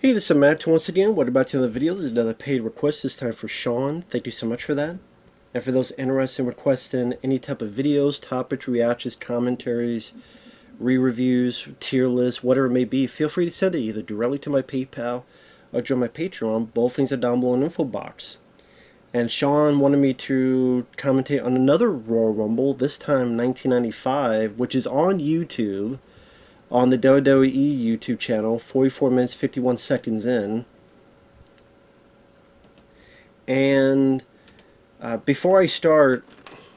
Hey, this is Matt once again. What about the video? There's another paid request, this time for Shawn. Thank you so much for that. And for those interested in requesting any type of videos, topics, reactions, commentaries, re-reviews, tier lists, whatever it may be, feel free to send it either directly to my PayPal or join my Patreon. Both things are down below in the info box. And Shawn wanted me to commentate on another Royal Rumble, this time 1995, which is on YouTube, on the WWE YouTube channel, 44 minutes 51 seconds in. And before I start,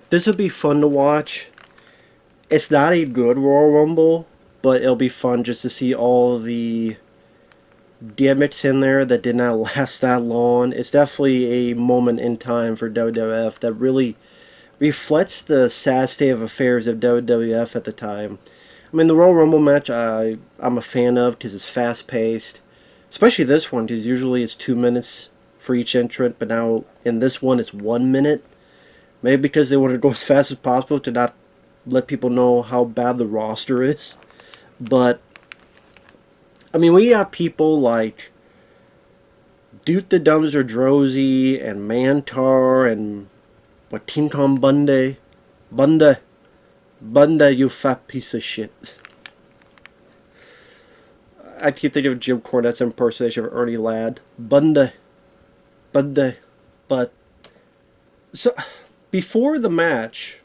this will be fun to watch. It's not a good Royal Rumble, but it'll be fun just to see all the gimmicks in there that did not last that long. It's definitely a moment in time for WWF that really reflects the sad state of affairs of WWF at the time. I mean, the Royal Rumble match I'm a fan of because it's fast-paced. Especially this one, because usually it's 2 minutes for each entrant, but now in this one it's 1 minute. Maybe because they wanted to go as fast as possible to not let people know how bad the roster is. But, I mean, we got people like Duke the Dumpster Drozy and Mantar and what, Team Tom Bundy. Bunda, you fat piece of shit. I keep thinking of Jim Cornette's impersonation of Ernie Ladd. Bunda. But, so, before the match,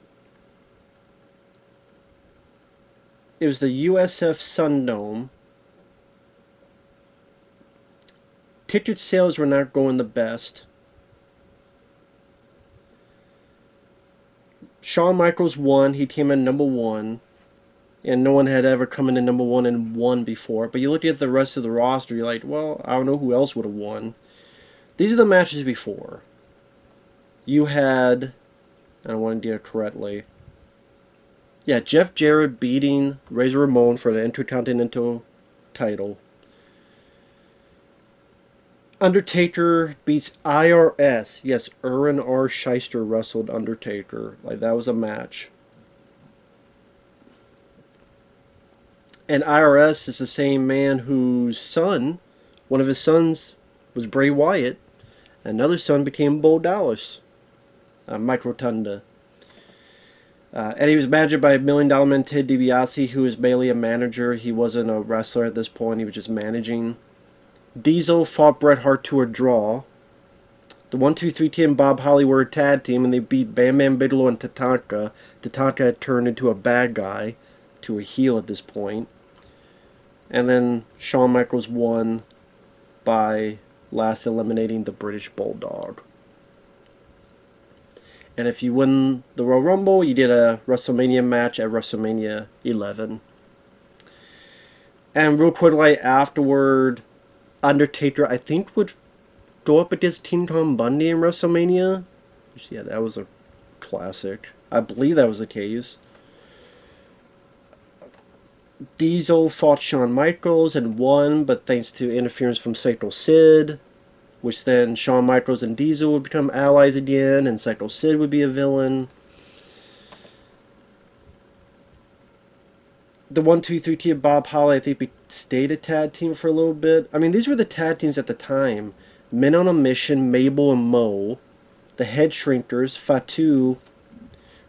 it was the USF Sundome. Ticket sales were not going the best. Shawn Michaels won. He came in number 1. And no one had ever come in at number 1 and won before. But you look at the rest of the roster, you're like, well, I don't know who else would have won. These are the matches before. You had, I don't want to get it correctly. Yeah, Jeff Jarrett beating Razor Ramon for the Intercontinental title. Undertaker beats IRS. Yes, Erwin R. Shyster wrestled Undertaker. Like, that was a match. And IRS is the same man whose son, one of his sons, was Bray Wyatt. Another son became Bo Dallas, Mike Rotunda. And he was managed by $1 Million Man Ted DiBiase, who was mainly a manager. He wasn't a wrestler at this point. He was just managing. Diesel fought Bret Hart to a draw. The 1-2-3 team, Bob Holly, were a tag team, and they beat Bam Bam Bigelow and Tatanka. Tatanka had turned into a bad guy, to a heel at this point. And then Shawn Michaels won by last eliminating the British Bulldog. And if you win the Royal Rumble, you did a WrestleMania match at WrestleMania 11. And real quickly afterward, Undertaker, I think, would go up against Team Tom Bundy in WrestleMania. Yeah, that was a classic. I believe that was the case. Diesel fought Shawn Michaels and won, but thanks to interference from Psycho Sid, which then Shawn Michaels and Diesel would become allies again, and Psycho Sid would be a villain. The 1-2-3 team, Bob Holly, I think, stayed a tag team for a little bit. I mean, these were the tag teams at the time. Men on a Mission, Mabel and Mo. The Head Shrinkers, Fatu,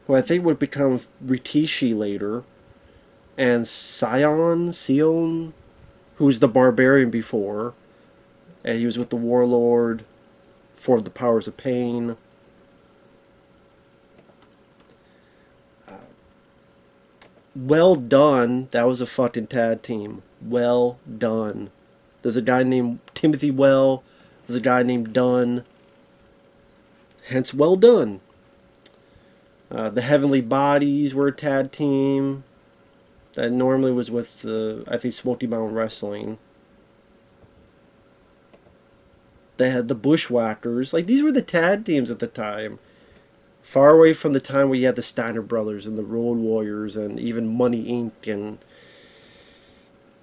who I think would become Rikishi later. And Sion, who was the Barbarian before. And he was with the Warlord for the Powers of Pain. Well Done, that was a fucking tag team. Well Done. There's a guy named Timothy Well. There's a guy named Dunn. Hence, Well Done. The Heavenly Bodies were a tag team. That normally was with the, I think, Smoky Mountain Wrestling. They had the Bushwhackers. Like, these were the tag teams at the time. Far away from the time where you had the Steiner Brothers and the Road Warriors and even Money Inc. and,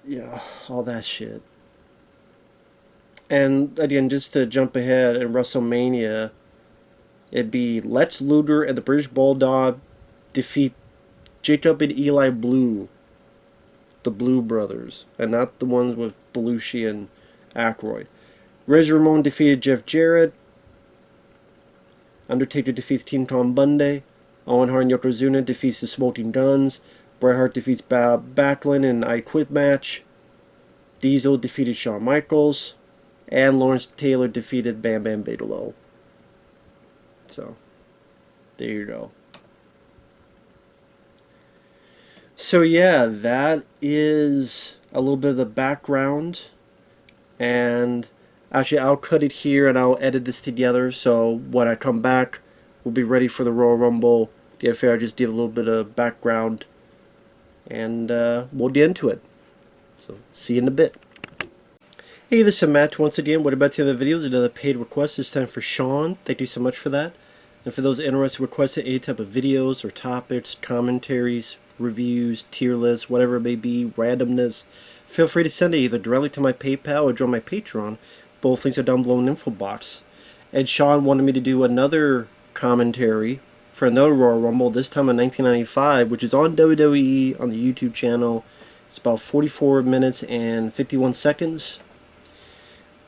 you know, all that shit. And, again, just to jump ahead, in WrestleMania, it'd be Lex Luger and the British Bulldog defeat Jacob and Eli Blue, the Blue Brothers, and not the ones with Belushi and Aykroyd. Razor Ramon defeated Jeff Jarrett. Undertaker defeats Team Tom Bundy. Owen Hart and Yokozuna defeats the Smoking Guns. Bret Hart defeats Bob Backlund in an I Quit match. Diesel defeated Shawn Michaels. And Lawrence Taylor defeated Bam Bam Bigelow. So, there you go. So yeah, that is a little bit of the background. And actually, I'll cut it here and I'll edit this together. So when I come back, we'll be ready for the Royal Rumble. The affair, I just give a little bit of background. And we'll get into it. So, see you in a bit. Hey, this is Matt once again. What about the other videos? Another paid request. This time for Shawn. Thank you so much for that. And for those interested in requesting any type of videos or topics, commentaries, reviews, tier lists, whatever it may be, randomness, feel free to send it either directly to my PayPal or join my Patreon. Both links are down below in the info box. And Shawn wanted me to do another commentary for another Royal Rumble, this time in 1995, which is on WWE on the YouTube channel. It's about 44 minutes and 51 seconds.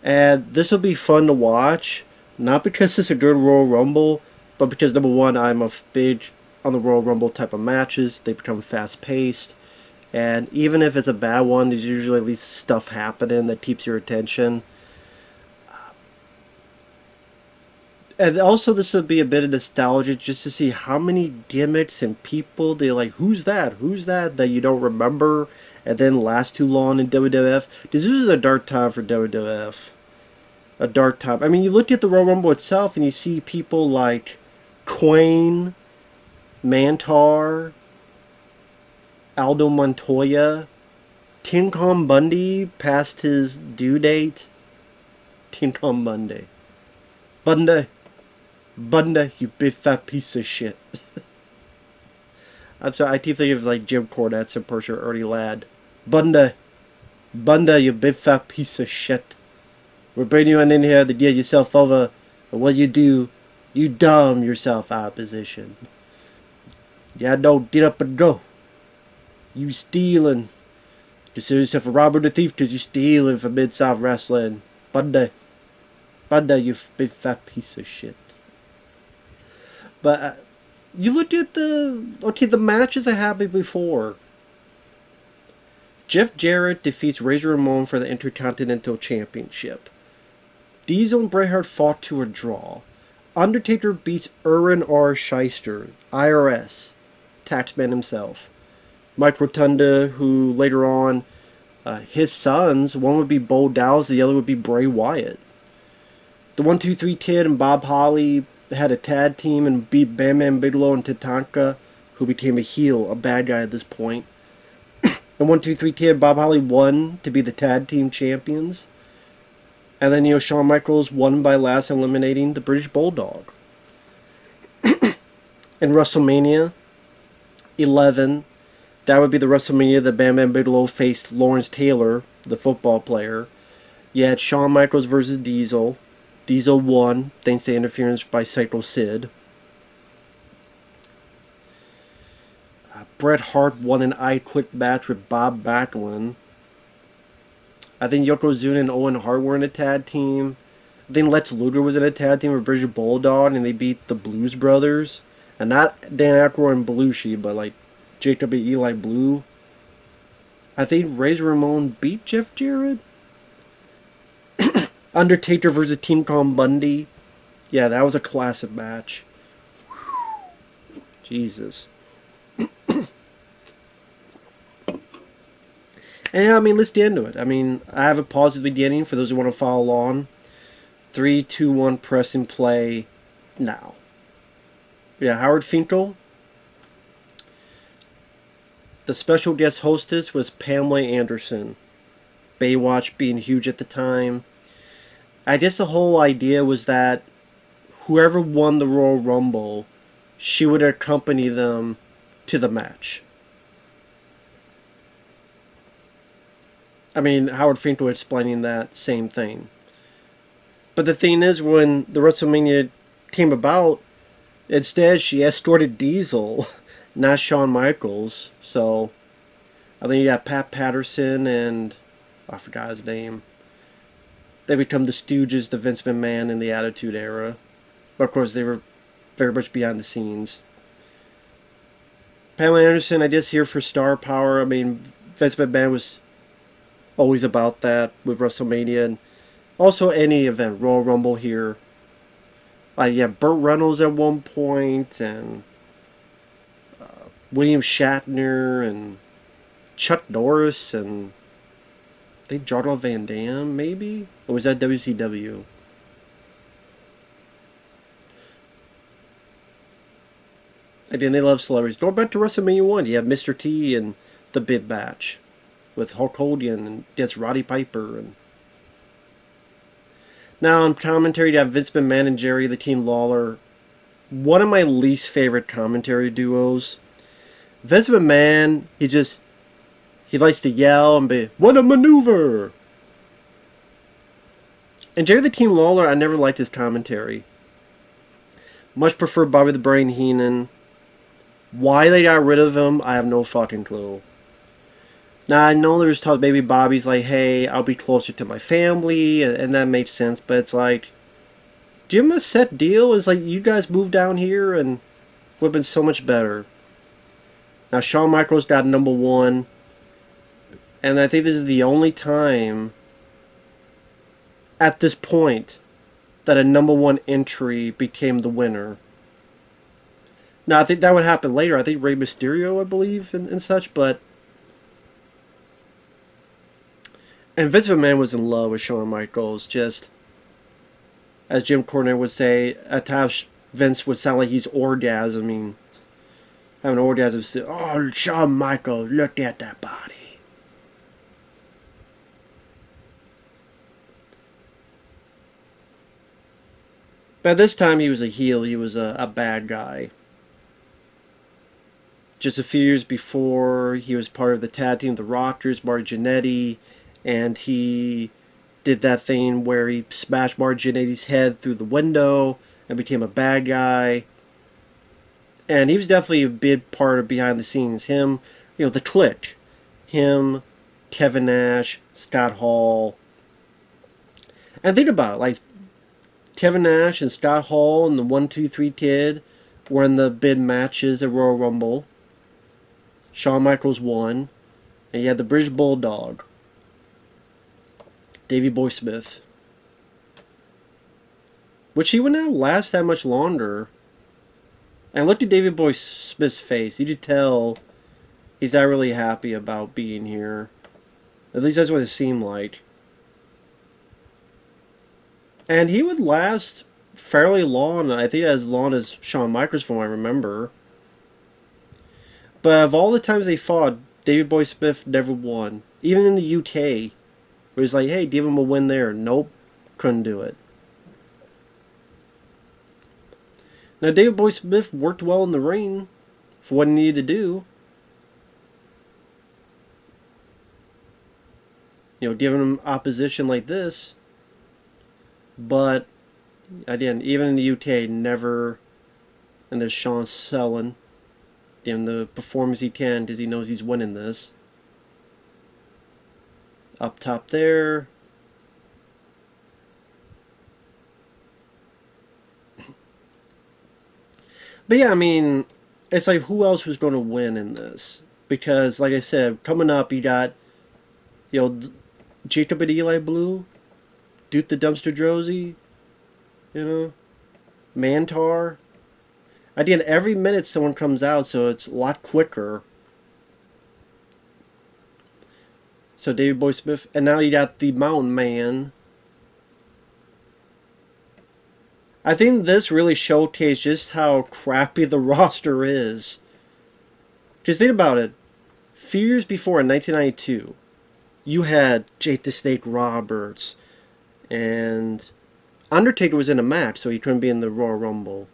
And this will be fun to watch, not because it's a good Royal Rumble, but because, number one, I'm a big on the Royal Rumble type of matches. They become fast-paced. And even if it's a bad one, there's usually at least stuff happening that keeps your attention. And also, this will be a bit of nostalgia just to see how many gimmicks and people they're like, who's that? Who's that? That you don't remember and then last too long in WWF. This is a dark time for WWF. A dark time. I mean, you look at the Royal Rumble itself and you see people like Quain, Mantar, Aldo Montoya, King Kong Bundy past his due date. King Kong Bundy. Bundy, you big fat piece of shit. I'm sorry, I keep thinking of like Jim Cornette's impression of Ernie Ladd. Bundy, you big fat piece of shit. We're bringing you in here to get yourself over, and what you do, you dumb yourself out of position. Yeah, no, get up and go. You stealing. Consider yourself a robber and a thief because you stealing from Mid-South Wrestling. Bundy, you big fat piece of shit. But you look at the matches that happened before. Jeff Jarrett defeats Razor Ramon for the Intercontinental Championship. Diesel and Bret Hart fought to a draw. Undertaker beats Erwin R. Shyster, IRS, taxman himself. Mike Rotunda, who later on, his sons, one would be Bo Dallas, the other would be Bray Wyatt. The 1-2-3 Kid and Bob Holly had a tag team and beat Bam Bam Bigelow and Tatanka, who became a heel, a bad guy at this point. And 1-2-3 Kid, Bob Holly won to be the tag team champions. And then, Shawn Michaels won by last eliminating the British Bulldog. In WrestleMania 11, that would be the WrestleMania that Bam Bam Bigelow faced Lawrence Taylor, the football player. You had Shawn Michaels versus Diesel. Diesel won, thanks to interference by Psycho Sid. Bret Hart won an I Quit match with Bob Backlund. I think Yokozuna and Owen Hart were in a tag team. I think Lex Luger was in a tag team with British Bulldog, and they beat the Blues Brothers. And not Dan Aykroyd and Belushi, but like Jacob and Eli Blue. I think Razor Ramon beat Jeff Jarrett. Undertaker versus Team Kong Bundy. Yeah, that was a classic match. Jesus. And I mean, let's get into it. I mean, I have a pause at the beginning for those who want to follow along. 3, 2, 1, press and play now. Yeah, Howard Finkel. The special guest hostess was Pamela Anderson. Baywatch being huge at the time. I guess the whole idea was that whoever won the Royal Rumble, she would accompany them to the match. I mean, Howard Finkel explaining that same thing. But the thing is, when the WrestleMania came about, instead she escorted Diesel, not Shawn Michaels. So, I think you got Pat Patterson and, I forgot his name. they become the Stooges, the Vince McMahon, and the Attitude Era. But of course, they were very much behind the scenes. Pamela Anderson, I guess, here for star power. I mean, Vince McMahon was always about that with WrestleMania, and also any event, Royal Rumble here. Yeah, Burt Reynolds at one point, and William Shatner, and Chuck Norris, and I think Jean-Claude Van Damme, maybe? Or was that WCW? Again, they love celebrities. Going back to WrestleMania 1, you have Mr. T and the Big Batch with Hulk Hogan and yes, Roddy Piper. And now on commentary, you have Vince McMahon and Jerry the King Lawler. One of my least favorite commentary duos. Vince McMahon, he likes to yell and be, what a maneuver! And Jerry the King Lawler, I never liked his commentary. Much prefer Bobby the Brain Heenan. Why they got rid of him, I have no fucking clue. Now, I know there's talk, maybe Bobby's like, hey, I'll be closer to my family, and that makes sense, but it's like, do you have a set deal? It's like, you guys moved down here, and it would have been so much better. Now, Shawn Michaels got #1, and I think this is the only time at this point that a #1 entry became the winner. Now, I think that would happen later. I think Rey Mysterio, I believe, and such, but... And Vince McMahon was in love with Shawn Michaels, just... As Jim Cornette would say, at times Vince would sound like he's orgasming. Having an orgasm. Oh, Shawn Michaels, look at that body. But this time he was a heel. He was a bad guy. Just a few years before, he was part of the tag team, the Rockers, Mark Jannetty, and he did that thing where he smashed Mark Jannetty's head through the window and became a bad guy. And he was definitely a big part of behind the scenes. Him, the Clique. Him, Kevin Nash, Scott Hall. And think about it, like Kevin Nash and Scott Hall and the 1-2-3 Kid were in the big matches at Royal Rumble. Shawn Michaels won. And you had the British Bulldog, Davey Boy Smith. Which he would not last that much longer. And look at Davey Boy Smith's face. You could tell he's not really happy about being here. At least that's what it seemed like. And he would last fairly long. I think as long as Shawn Michaels, from what I remember. But of all the times they fought, Davey Boy Smith never won. Even in the UK. Where he's like, hey, give him a win there. Nope. Couldn't do it. Now, Davey Boy Smith worked well in the ring for what he needed to do. Giving him opposition like this. But, again, even in the UK, never... And there's Sean selling the performance he can because he knows he's winning this. Up top there. But yeah, I mean, it's like, who else was going to win in this? Because, like I said, coming up, you got, Jacob and Eli Blue, Duke the Dumpster Drozy, Mantar. Again, every minute someone comes out, so it's a lot quicker. So Davey Boy Smith, and now you got the Mountain Man. I think this really showcased just how crappy the roster is. Just think about it. A few years before, in 1992, you had Jake the Snake Roberts, and Undertaker was in a match, so he couldn't be in the Royal Rumble.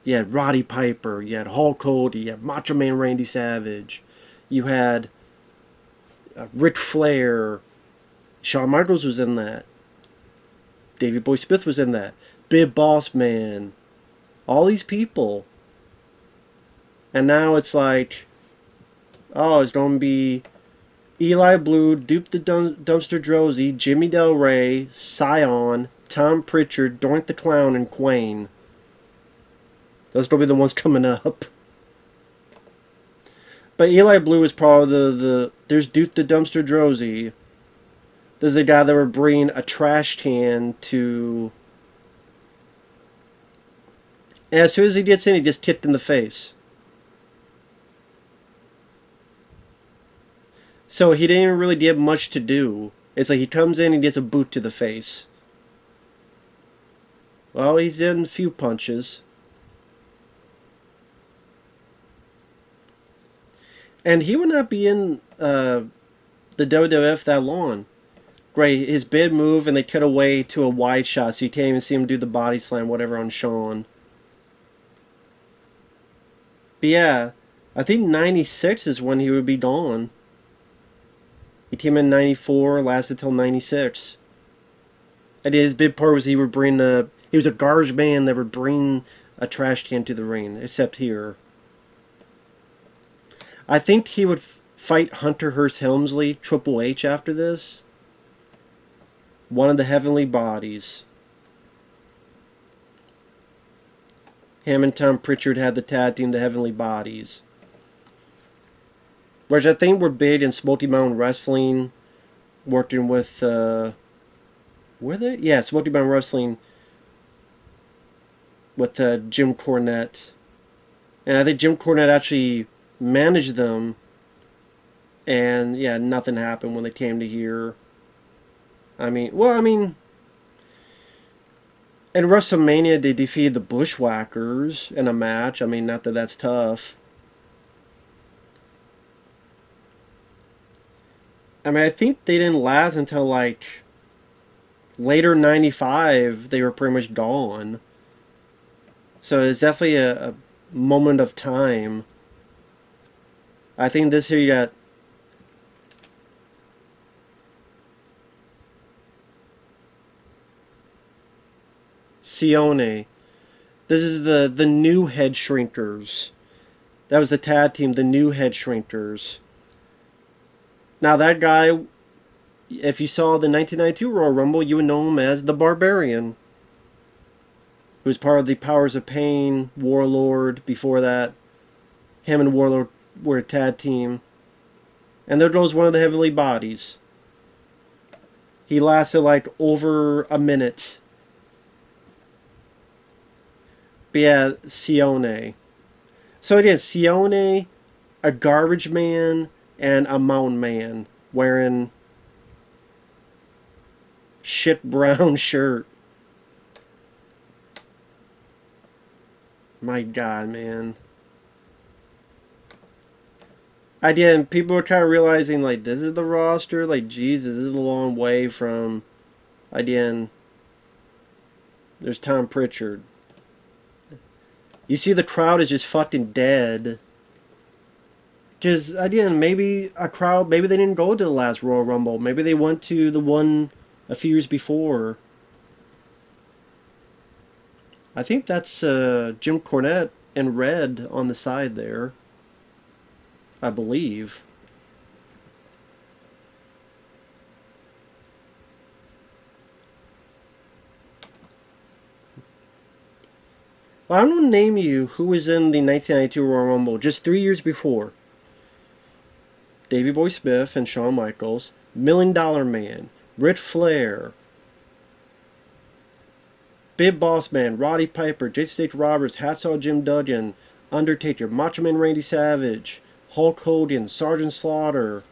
You had Roddy Piper, you had Hulk Hogan, you had Macho Man Randy Savage, you had Ric Flair, Shawn Michaels was in that, Davey Boy Smith was in that, Big Boss Man, all these people. And now it's like, oh, it's going to be Eli Blue, Duke the Dumpster Drosy, Jimmy Del Rey, Scion, Tom Pritchard, Doink the Clown, and Quane. Those will be the ones coming up. But Eli Blue is probably the there's Duke the Dumpster Drosy. There's a guy that would bring a trash can to. And as soon as he gets in, he gets tipped in the face. So he didn't even really get much to do. It's like he comes in and gets a boot to the face. Well, he's in a few punches. And he would not be in the WWF that long. Great, his bid move, and they cut away to a wide shot, so you can't even see him do the body slam, whatever, on Shawn. But yeah, I think 96 is when he would be gone. He came in 94, lasted till 96. And his big part was he would bring he was a garbage man that would bring a trash can to the ring, except here. I think he would fight Hunter Hearst Helmsley, Triple H, after this. One of the Heavenly Bodies. Him and Tom Pritchard had the tag team, the Heavenly Bodies. Which I think were big in Smoky Mountain Wrestling. Working with, were they? Yeah, Smoky Mountain Wrestling. With Jim Cornette. And I think Jim Cornette actually managed them. And yeah, nothing happened when they came to here. In WrestleMania, they defeated the Bushwhackers in a match. I mean, not that that's tough. I mean, I think they didn't last until, like, later 95. They were pretty much gone. So it's definitely a moment of time. I think this year you got Sione. This is the new Head Shrinkers. That was the tag team, the new Head Shrinkers. Now that guy, if you saw the 1992 Royal Rumble, you would know him as the Barbarian. Who was part of the Powers of Pain, Warlord before that. Him and Warlord were a tag team. And there goes one of the Heavenly Bodies. He lasted like over a minute. But yeah, Sione. So it is Sione, a garbage man, and a mountain man wearing shit brown shirt. My God, man. Again, people are kind of realizing, like, this is the roster. Like, Jesus, this is a long way from, again, there's Tom Pritchard. You see the crowd is just fucking dead. Just, again, maybe a crowd, maybe they didn't go to the last Royal Rumble. Maybe they went to the one a few years before. I think that's Jim Cornette in red on the side there. I believe. Well, I'm going to name you who was in the 1992 Royal Rumble just 3 years before. Davey Boy Smith and Shawn Michaels, $1 Million Man, Ric Flair, Big Boss Man, Roddy Piper, Jason State Roberts, Hacksaw Jim Duggan, Undertaker, Macho Man Randy Savage, Hulk Hogan, Sergeant Slaughter.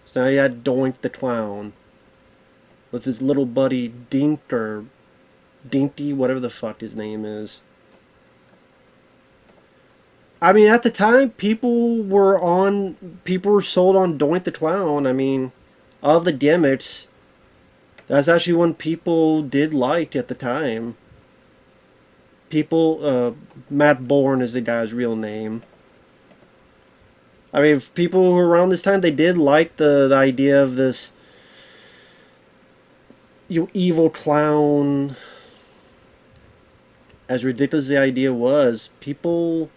So now you had Doink the Clown with his little buddy Dink or Dinky, whatever the fuck his name is. I mean, at the time, people were sold on Doink the Clown. I mean, of the gimmicks, that's actually one people did like at the time. People, Matt Bourne is the guy's real name. I mean, people who were around this time, they did like the idea of this, evil clown. As ridiculous as the idea was, people,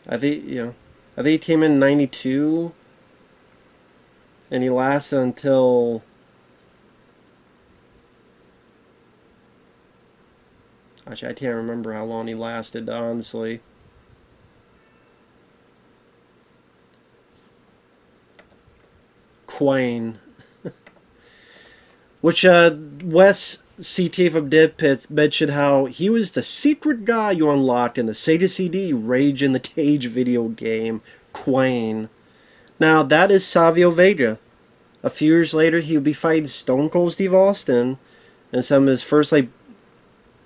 I think, I think he came in '92, and he lasted until actually I can't remember how long he lasted, honestly. Quain, which Wes CT from Dead Pits mentioned how he was the secret guy you unlocked in the Sega CD Rage in the Cage video game, Quain. Now, that is Savio Vega. A few years later, he would be fighting Stone Cold Steve Austin in some of his first, like,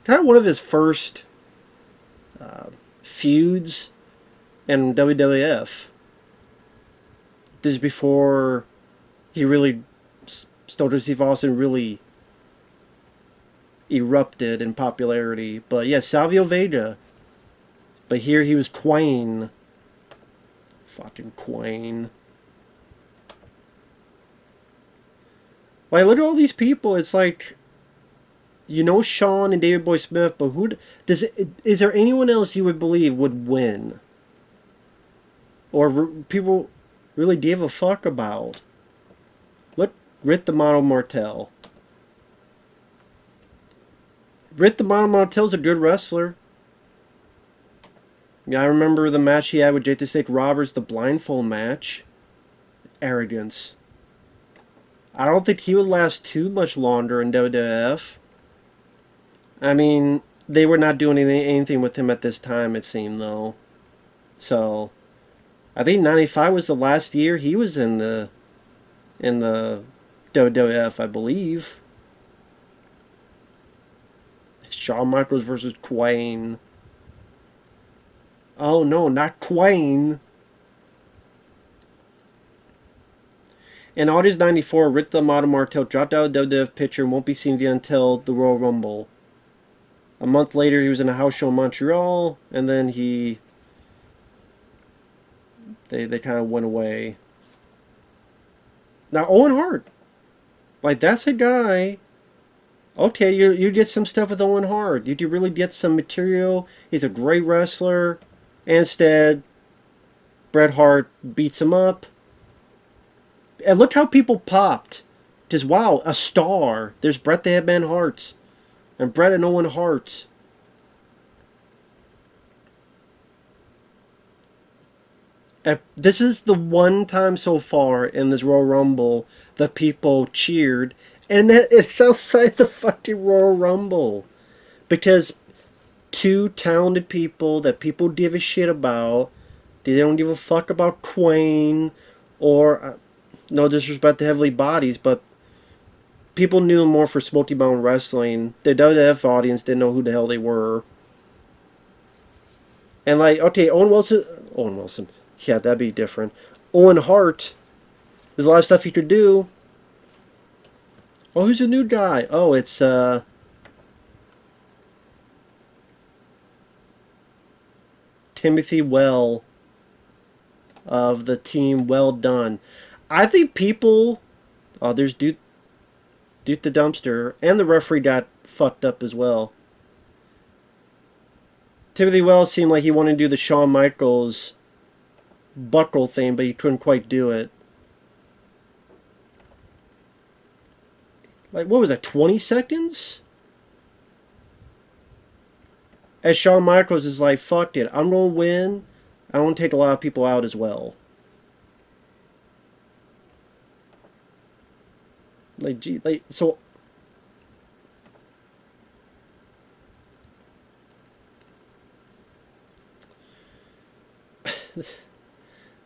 kind of one of his first feuds in WWF. This is before he really, Stone Cold Steve Austin really erupted in popularity. But yeah, Savio Vega. But here he was Quain. Fucking Quain. Like, look at all these people. It's like, you know, Shawn and David Boy Smith, but is there anyone else you would believe would win? Or people really give a fuck about? Look, Rit the Model Martel. Rit the Model Martel's a good wrestler. Yeah, I remember the match he had with Jake the Snake Roberts, the blindfold match. Arrogance. I don't think he would last too much longer in WWF. I mean, they were not doing anything with him at this time, it seemed, though. So, I think '95 was the last year he was in the WWF, I believe. Shawn Michaels versus Quain. Oh no, not Quain. In August '94, Rit the Model Martel dropped out of the WWF picture and won't be seen again until the Royal Rumble. A month later, he was in a house show in Montreal, and then they kind of went away. Now, Owen Hart. Like, that's a guy. Okay, you get some stuff with Owen Hart. You really get some material. He's a great wrestler. Instead, Bret Hart beats him up. And look how people popped. Just, wow, a star. There's Bret the Hitman Hart. And Bret and Owen Hart. And this is the one time so far in this Royal Rumble that people cheered. And it's outside the fucking Royal Rumble. Because two talented people that people give a shit about. They don't give a fuck about Quain or... no disrespect to Heavenly Bodies, but people knew him more for Smoky Mountain Wrestling. The WWF audience didn't know who the hell they were. And like, okay, Owen Wilson, yeah, that'd be different. Owen Hart, there's a lot of stuff he could do. Oh, who's the new guy? Oh, it's Timothy Well of the team Well Done. I think people... oh, there's Duke the Dumpster, and the referee got fucked up as well. Timothy Wells seemed like he wanted to do the Shawn Michaels buckle thing, but he couldn't quite do it. Like, what was that, 20 seconds? As Shawn Michaels is like, fuck it, I'm going to win. I want to take a lot of people out as well. Like, gee, like, so...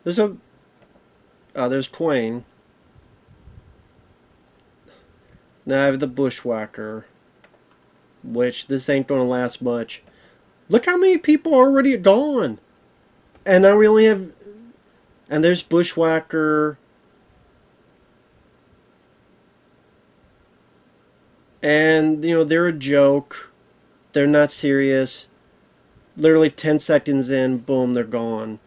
there's a... there's Quain. Now I have the Bushwhacker. Which, this ain't gonna last much. Look how many people are already gone! And now we only have... and there's Bushwhacker... and, you know, they're a joke. They're not serious. Literally 10 seconds in, boom, they're gone.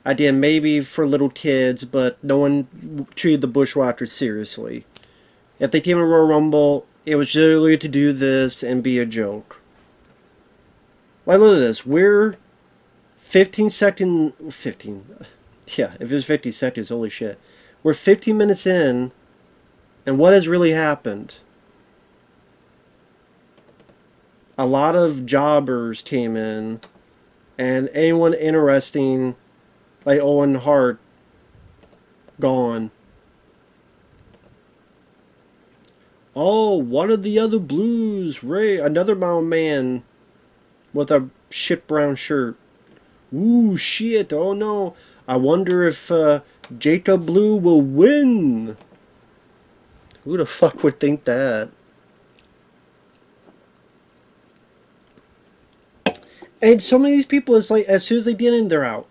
Idea maybe for little kids, but no one treated the Bushwhackers seriously. If they came in Royal Rumble, it was literally to do this and be a joke. Like, look at this. We're Yeah, if it was 50 seconds, holy shit. We're 15 minutes in, and what has really happened? A lot of jobbers came in, and anyone interesting, like Owen Hart, gone. Oh, one of the other blues, Ray, another mountain man with a shit brown shirt. Ooh, shit, oh no. I wonder if Jacob Blue will win. Who the fuck would think that? And so many of these people, it's like, as soon as they get in, they're out.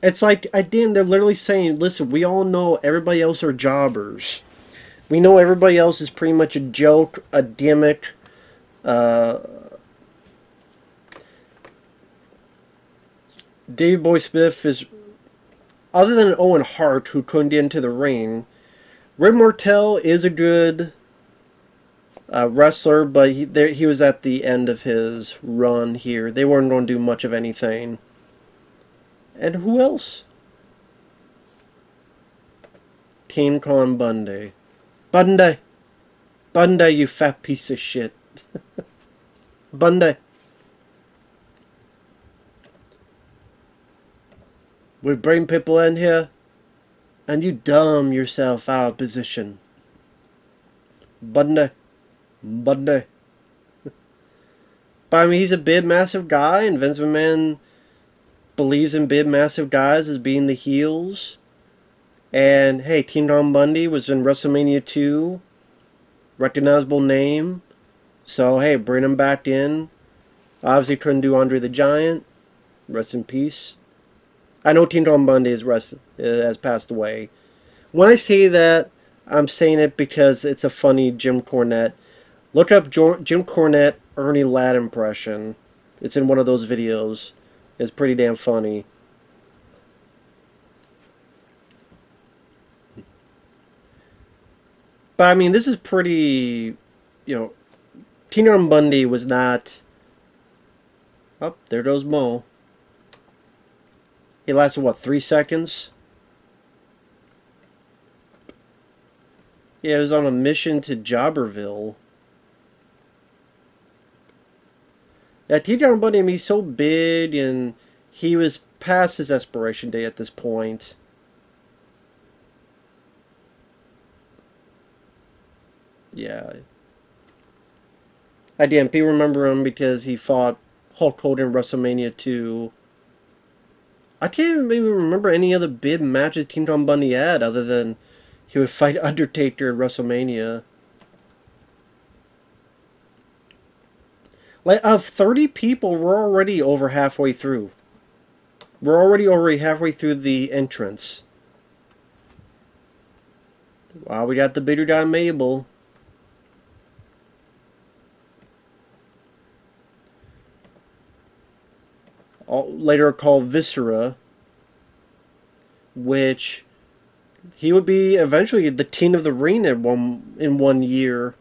It's like, again, they're literally saying, listen, we all know everybody else are jobbers. We know everybody else is pretty much a joke, a gimmick. Dave Boy Smith is, other than Owen Hart, who couldn't get into the ring, Rick Martel is a good wrestler, but he was at the end of his run here. They weren't going to do much of anything. And who else? King Kong Bundy. Bundy! Bundy, you fat piece of shit. Bundy. We bring people in here, and you dumb yourself out of position. Bundy. Bundy. But I mean, he's a big, massive guy, and Vince McMahon believes in big, massive guys as being the heels. And hey, King Kong Bundy was in WrestleMania 2. Recognizable name. So hey, bring him back in. Obviously couldn't do Andre the Giant. Rest in peace. I know King Kong Bundy has passed away. When I say that, I'm saying it because it's a funny Jim Cornette. Look up Jim Cornette Ernie Ladd impression. It's in one of those videos. It's pretty damn funny. But I mean, this is pretty, King Kong Bundy was not. Oh, there goes Mo. He lasted, what, 3 seconds? Yeah, he was on a mission to Jobberville. Yeah, King Kong Bundy, I mean, he's so big, and he was past his expiration date at this point. Yeah. I didn't remember him because he fought Hulk Hogan in WrestleMania 2. I can't even remember any other big matches King Kong Bundy had other than he would fight Undertaker at WrestleMania. Like, of 30 people, we're already over halfway through. We're already halfway through the entrance. Wow, we got the bigger guy, Mabel. Later called Viscera, which he would be eventually the King of the Ring in 1 year.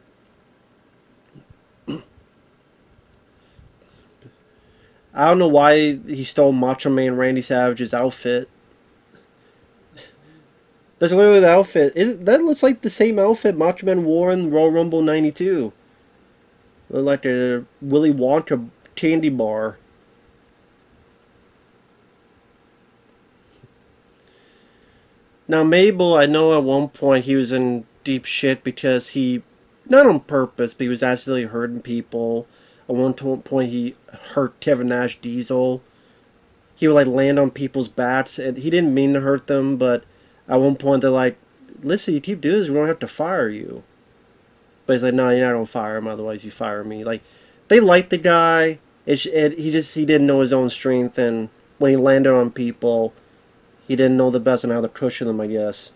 I don't know why he stole Macho Man Randy Savage's outfit. That's literally the outfit. That looks like the same outfit Macho Man wore in Royal Rumble 92. Looked like a Willy Wonka candy bar. Now, Mabel, I know at one point he was in deep shit because he, not on purpose, but he was accidentally hurting people. At one point, he hurt Kevin Nash Diesel. He would, like, land on people's backs, and he didn't mean to hurt them, but at one point, they're like, listen, you keep doing this, we don't have to fire you. But he's like, no, you're not going to fire him, otherwise you fire me. Like, they liked the guy. He didn't know his own strength, and when he landed on people, he didn't know the best on how to cushion them, I guess.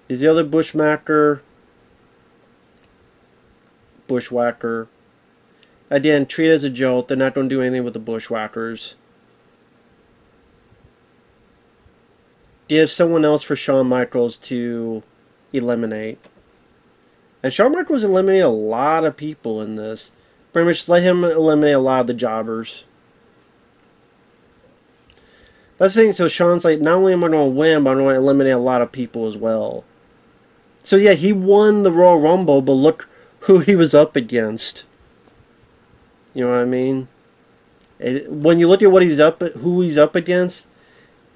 Is the other bushwhacker. Again, treat it as a joke. They're not going to do anything with the bushwhackers. Give someone else for Shawn Michaels to eliminate. And Shawn Michaels eliminated a lot of people in this. Pretty much let him eliminate a lot of the jobbers. That's the thing. So Shawn's like, not only am I going to win, but I'm going to eliminate a lot of people as well. So yeah, he won the Royal Rumble, but look who he was up against. You know what I mean? When you look at who he's up against,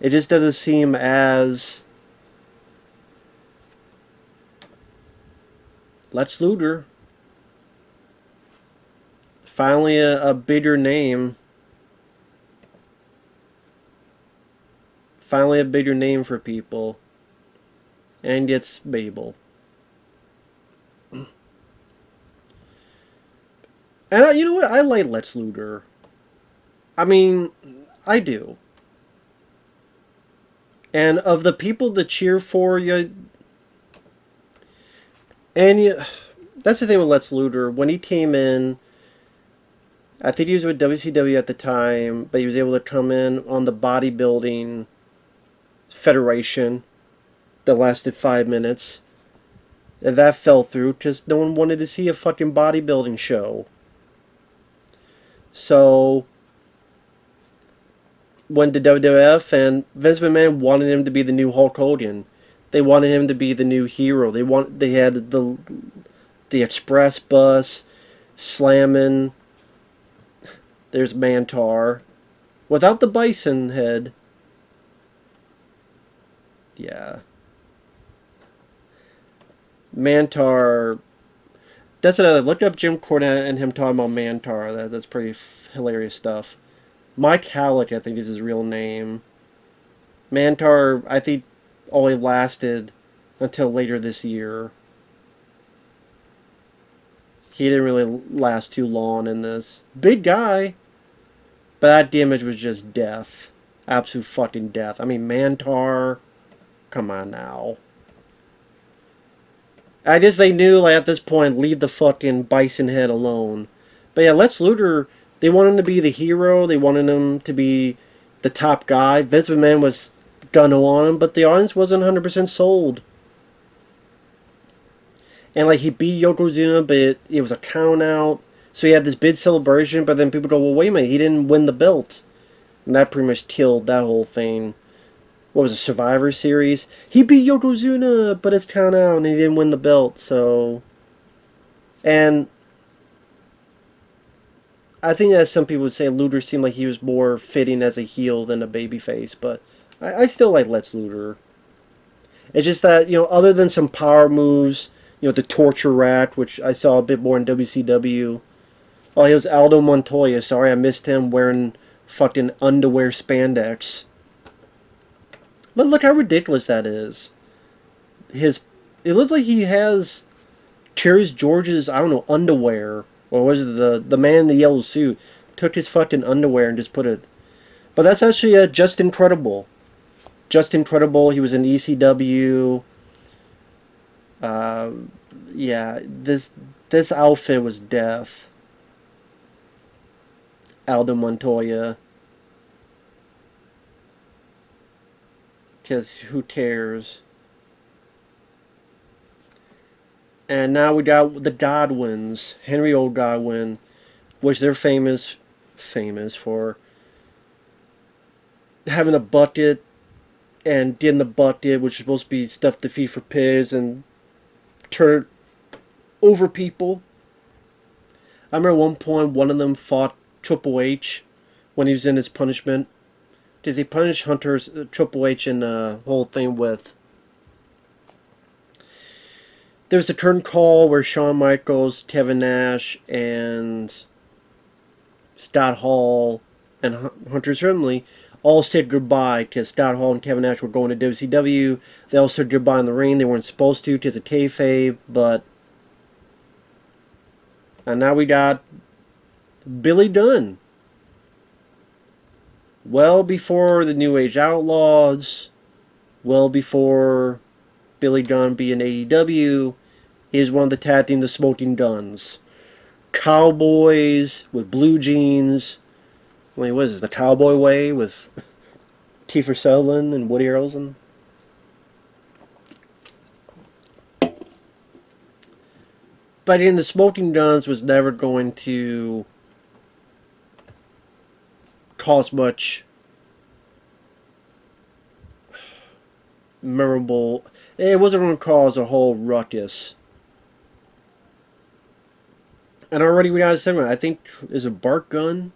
it just doesn't seem as Lex Luger. Finally, a bigger name. Finally, a bigger name for people. And gets Babel. And you know what? I like Lex Luger. I mean, I do. And of the people that cheer for you, that's the thing with Lex Luger. When he came in, I think he was with WCW at the time, but he was able to come in on the bodybuilding federation that lasted 5 minutes. And that fell through because no one wanted to see a fucking bodybuilding show. So went to WWF, and Vince McMahon wanted him to be the new Hulk Hogan. They wanted him to be the new hero. They had the express bus slamming. There's Mantar without the bison head. Yeah. Mantar. That's another. Look up Jim Cornette and him talking about Mantar. That's pretty hilarious stuff. Mike Halleck, I think, is his real name. Mantar, I think, only lasted until later this year. He didn't really last too long in this. Big guy. But that damage was just death. Absolute fucking death. I mean, Mantar. Come on now. I guess they knew, like, at this point, leave the fucking bison head alone. But yeah, Lex Luger, they wanted him to be the hero. They wanted him to be the top guy. Vince McMahon was gonna on him, but the audience wasn't 100% sold. And, like, he beat Yokozuna, but it was a count out. So he had this big celebration, but then people go, well, wait a minute, he didn't win the belt. And that pretty much killed that whole thing. What was it, Survivor Series? He beat Yokozuna, but it's count out, and he didn't win the belt, so... And I think that some people would say Luger seemed like he was more fitting as a heel than a babyface, but I still like Lex Luger. It's just that, you know, other than some power moves, you know, the torture rack, which I saw a bit more in WCW. Oh, he was Aldo Montoya. Sorry, I missed him wearing fucking underwear spandex. But look how ridiculous that is. It looks like he has Curious George's, I don't know, underwear. Or was it the man in the yellow suit took his fucking underwear and just put it... But that's actually Just Incredible. Just Incredible, he was in ECW. Yeah, this outfit was death. Aldo Montoya. Because who cares? And now we got the Godwins. Henry O. Godwin, which they're famous for having a bucket and getting the bucket, which is supposed to be stuff to feed for pigs, and turn over people. I remember at one point one of them fought Triple H when he was in his punishment. Because he punished Triple H in the whole thing with... There was a curtain call where Shawn Michaels, Kevin Nash, and Scott Hall, and Hunter Certainly all said goodbye because Scott Hall and Kevin Nash were going to WCW. They all said goodbye in the ring. They weren't supposed to because of kayfabe, but... And now we got Billy Gunn. Well before the New Age Outlaws, well before Billy Gunn being AEW, is one of the tag team, the Smoking Guns. Cowboys with blue jeans. Wait, what is this? The Cowboy Way with Kiefer Sutherland and Woody Harrelson? But in the Smoking Guns was never going to cause much memorable. It wasn't going to cause a whole ruckus. And already we got a segment. I think is a Bart Gunn.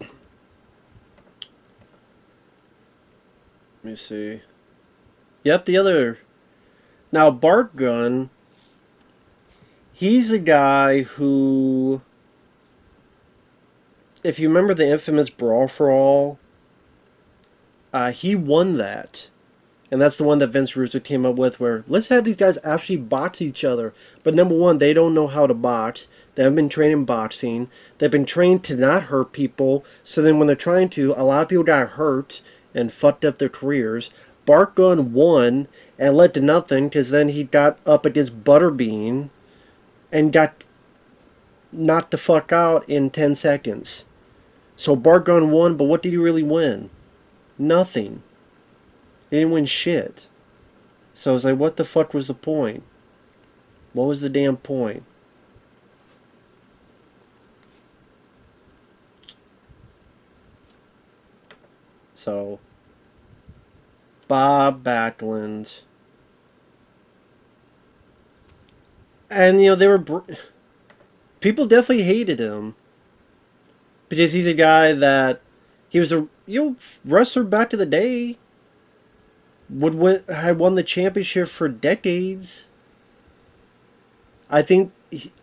Let me see. Yep, the other. Now Bart Gunn. He's the guy who, if you remember the infamous Brawl for All, he won that. And that's the one that Vince Russo came up with where, let's have these guys actually box each other. But number one, they don't know how to box. They haven't been trained in boxing. They've been trained to not hurt people. So then when they're trying to, a lot of people got hurt and fucked up their careers. Bart Gunn won and led to nothing because then he got up against Butterbean and got knocked the fuck out in 10 seconds. So Bart Gunn won, but what did he really win? Nothing. He didn't win shit. So I was like, what the fuck was the point? What was the damn point? So, Bob Backlund. And, you know, they were... people definitely hated him. Because he's a guy that... he was a, you know, wrestler back in the day. Had won the championship for decades. I think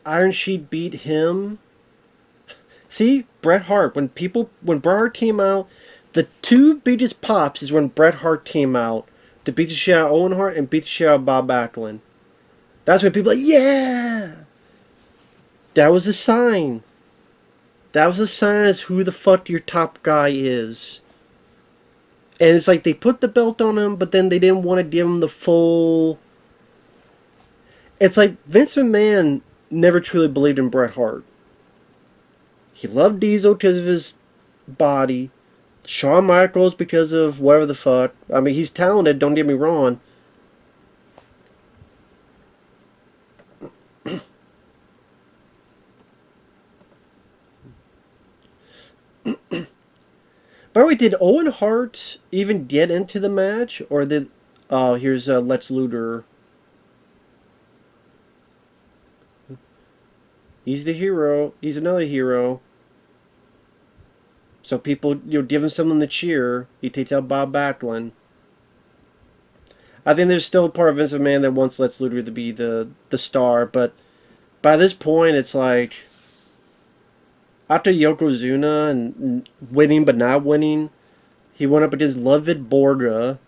Iron Sheik beat him. See, Bret Hart. When Bret Hart came out, the two biggest pops is when Bret Hart came out to beat the shit out of Owen Hart and beat the shit out of Bob Backlund. That's when people are like, yeah! That was a sign. That was a sign as who the fuck your top guy is. And it's like they put the belt on him, but then they didn't want to give him the full... It's like Vince McMahon never truly believed in Bret Hart. He loved Diesel because of his body. Shawn Michaels because of whatever the fuck. I mean, he's talented, don't get me wrong. By the way, did Owen Hart even get into the match? Or did... oh, here's Lex Luger. He's the hero. He's another hero. So people, you know, give him something to cheer. He takes out Bob Backlund. I think there's still a part of Vince McMahon that wants Lex Luger to be the star. But by this point, it's like... after Yokozuna and winning but not winning, he went up against Ludwig Borga,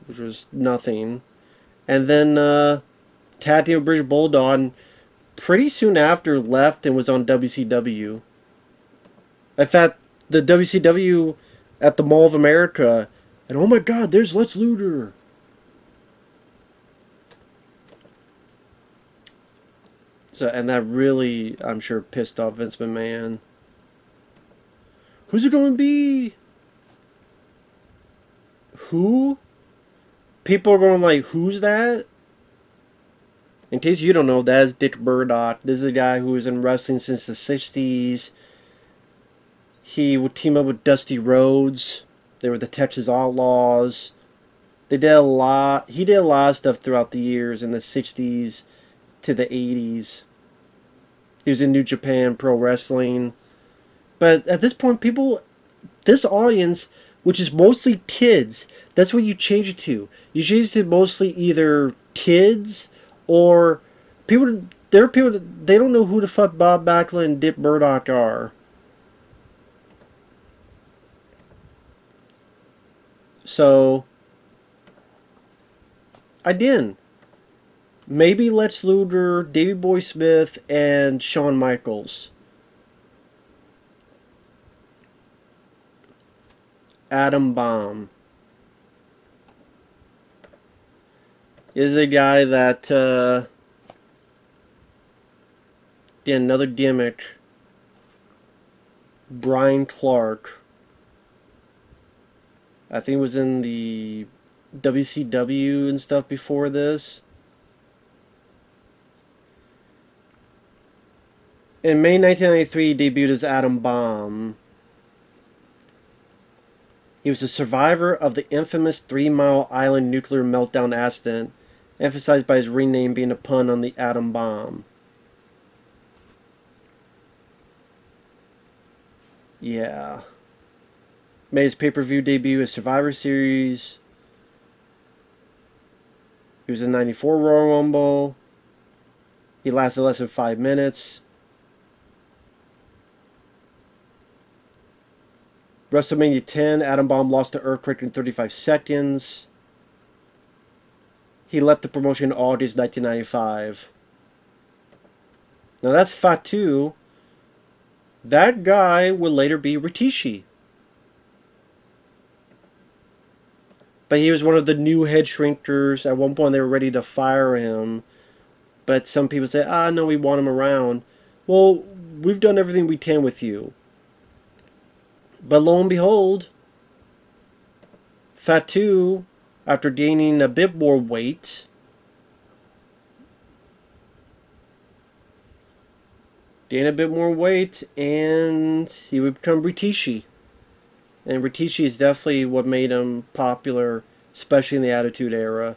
which was nothing. And then tag team with British Bulldog, and pretty soon after left and was on WCW. In fact, the WCW at the Mall of America, and oh my god, there's Lex Luger. So, and that really, I'm sure, pissed off Vince McMahon. Who's it going to be? Who? People are going like, who's that? In case you don't know, that is Dick Murdoch. This is a guy who was in wrestling since the 60s. He would team up with Dusty Rhodes. They were the Texas Outlaws. They did a lot. He did a lot of stuff throughout the years in the 60s to the 80s. He was in New Japan Pro Wrestling. But at this point, people, this audience, which is mostly kids, that's what you change it to. You change it to mostly either kids or people. There are people that they don't know who the fuck Bob Backlund and Dick Murdoch are. So I didn't. Maybe Lex Luger, Davey Boy Smith, and Shawn Michaels. Adam Bomb is a guy that did another gimmick. Brian Clark. I think it was in the WCW and stuff before this. In May 1993, he debuted as Atom Bomb. He was a survivor of the infamous 3 Mile Island nuclear meltdown accident, emphasized by his ring name being a pun on the atom bomb. Yeah. Made his pay-per-view debut at Survivor Series. He was in the 94 Royal Rumble. He lasted less than 5 minutes. WrestleMania 10, Atom Bomb lost to Earthquake in 35 seconds. He left the promotion in August 1995. Now that's Fatu. That guy would later be Rikishi. But he was one of the new head shrinkers. At one point they were ready to fire him. But some people say, no, we want him around. Well, we've done everything we can with you. But lo and behold, Fatu, after gaining a bit more weight, and he would become Rikishi. And Rikishi is definitely what made him popular, especially in the Attitude Era.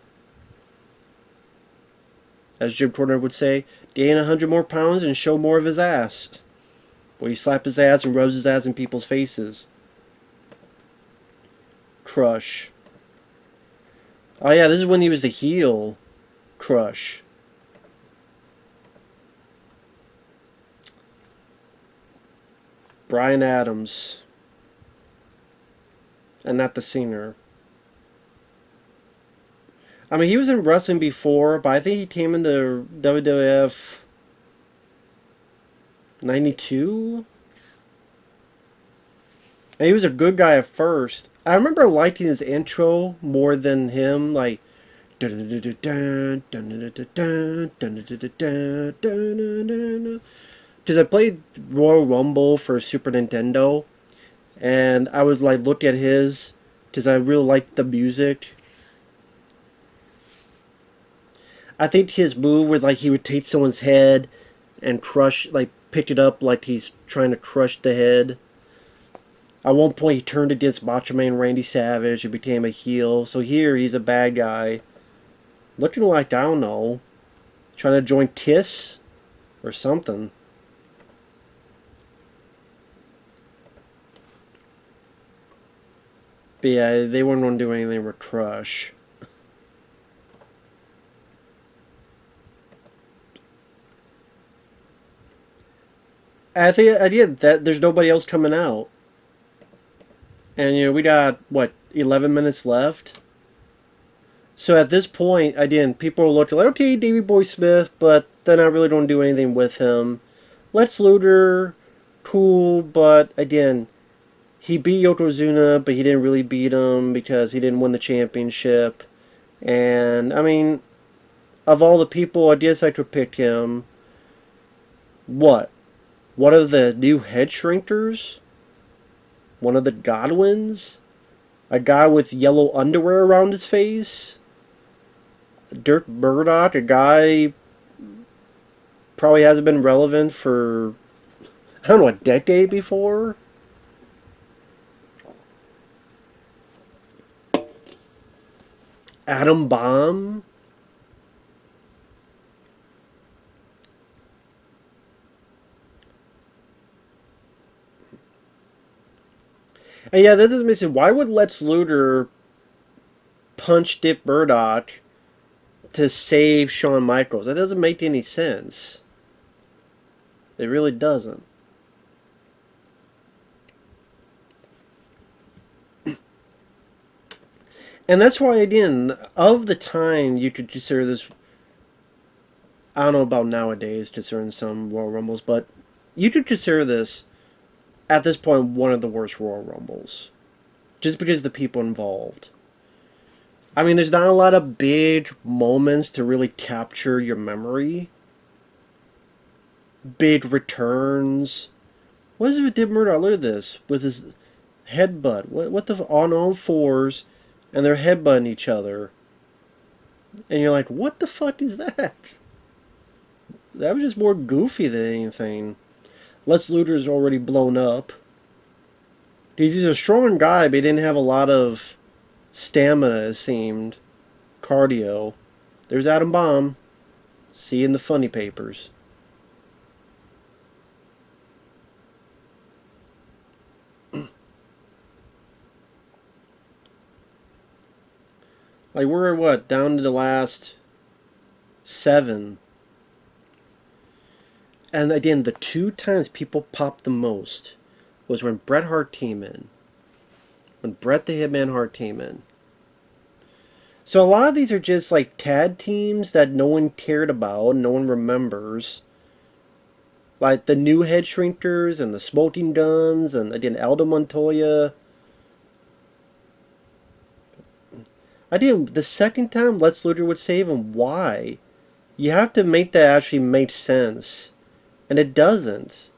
As Jim Cornette would say, gain 100 more pounds and show more of his ass. Where he slapped his ass and rubs his ass in people's faces. Crush. Oh yeah, this is when he was the heel. Crush. Bryan Adams. And not the singer. I mean, he was in wrestling before, but I think he came into WWF 92? And he was a good guy at first. I remember liking his intro more than him, like because I played Royal Rumble for Super Nintendo, and I would like look at his because I really liked the music. I think his move where like he would take someone's head and crush, like pick it up like he's trying to crush the head. At one point he turned against Macho Man Randy Savage and became a heel. So here he's a bad guy. Looking like, I don't know, trying to join Kiss or something. But yeah, they weren't going to do anything with Crush. I think again that there's nobody else coming out, and we got what 11 minutes left. So at this point, again, people are looking like, okay, Davey Boy Smith, but then I really don't do anything with him. Lex Luger, cool, but again, he beat Yokozuna, but he didn't really beat him because he didn't win the championship. And I mean, of all the people, I guess I could pick him. What? One of the new head shrinkers? One of the Godwins? A guy with yellow underwear around his face? Dirk Murdoch, a guy probably hasn't been relevant for, I don't know, a decade before? Atom Bomb? And yeah, that doesn't make sense. Why would Lex Luger punch Dick Murdoch to save Shawn Michaels? That doesn't make any sense. It really doesn't. And that's why, again, of the time you could consider this, I don't know about nowadays considering some Royal Rumbles, but you could consider this, at this point, one of the worst Royal Rumbles. Just because of the people involved. I mean, there's not a lot of big moments to really capture your memory. Big returns. What is it with Dick Murdoch? Look at this. With his headbutt. What the... On all fours. and they're headbutting each other. And you're like, what the fuck is that? That was just more goofy than anything. Lex Luger's already blown up. He's a strong guy, but he didn't have a lot of stamina, it seemed. Cardio. There's Adam Bomb. See you in the funny papers. Like, we're what? Down to the last 7. And again, the 2 times people popped the most was when Bret Hart came in. When Bret the Hitman Hart came in. So a lot of these are just like tag teams that no one cared about, no one remembers. Like the new Head Shrinkers and the Smoking Guns and again Aldo Montoya. I didn't. The second time Lex Luger would save him. Why? You have to make that actually make sense, and it doesn't.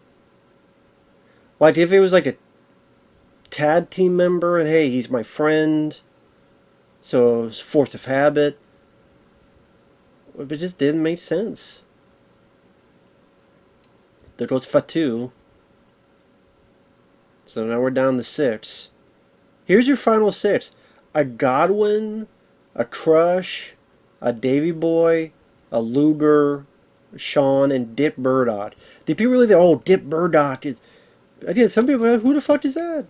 Like if it was like a tag team member and hey, he's my friend, so it's force of habit. It just didn't make sense. There goes Fatu. So now we're down to 6. Here's your final 6. A Godwin, a Crush, a Davy Boy, a Luger, Shawn, and Dick Murdoch. Did people really think, oh, Dick Murdoch is... Again, some people, who the fuck is that?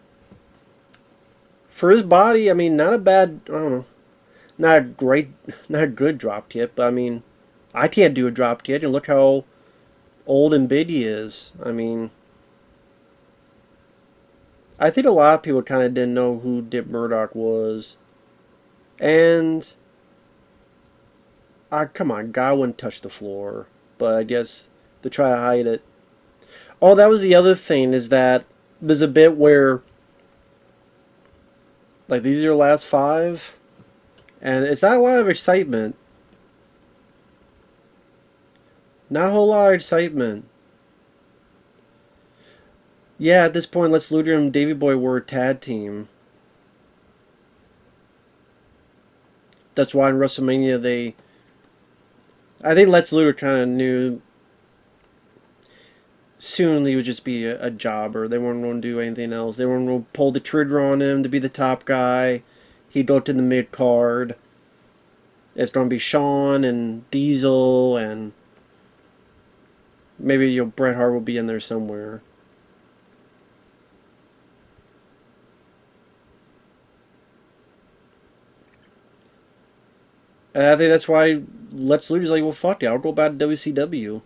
For his body, I mean, not a bad, I don't know, not a great, not a good drop kick, but I mean, I can't do a drop kick, and look how old and big he is. I mean, I think a lot of people kind of didn't know who Dick Murdoch was. And, come on, God wouldn't touch the floor. But I guess to try to hide it. Oh, that was the other thing, is that there's a bit where, like, these are your last 5. And it's not a lot of excitement. Not a whole lot of excitement. Yeah, at this point, Lex Luger and Davey Boy were a tag team. That's why in WrestleMania they... I think Lex Luger kind of knew soon he would just be a jobber. They weren't going to do anything else. They weren't going to pull the trigger on him to be the top guy. He'd go to the mid-card. It's going to be Shawn and Diesel and... maybe Bret Hart will be in there somewhere. And I think that's why Lex Luger's like, well, fuck it, I'll go back to WCW.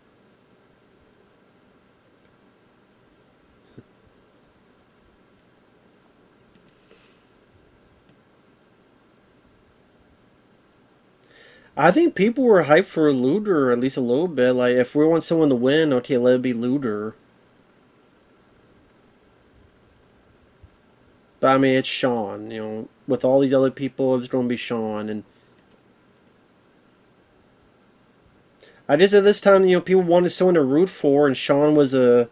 I think people were hyped for Luger at least a little bit. Like, if we want someone to win, okay, let it be Luger. But I mean, it's Shawn. You know, with all these other people, it's going to be Shawn. And I just at this time, you know, people wanted someone to root for, and Shawn was a,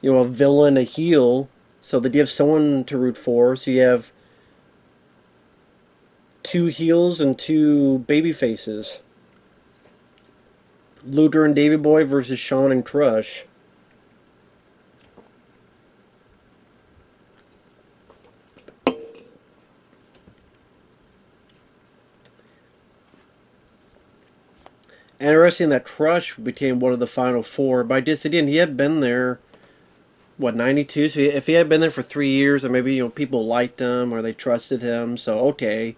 you know, a villain, a heel. So they give someone to root for. So you have 2 heels and 2 baby faces. Luger and Davey Boy versus Shawn and Crush. Interesting that Crush became one of the final 4. But I just again, he had been there, what, 92? So if he had been there for 3 years, or maybe, you know, people liked him or they trusted him, so okay,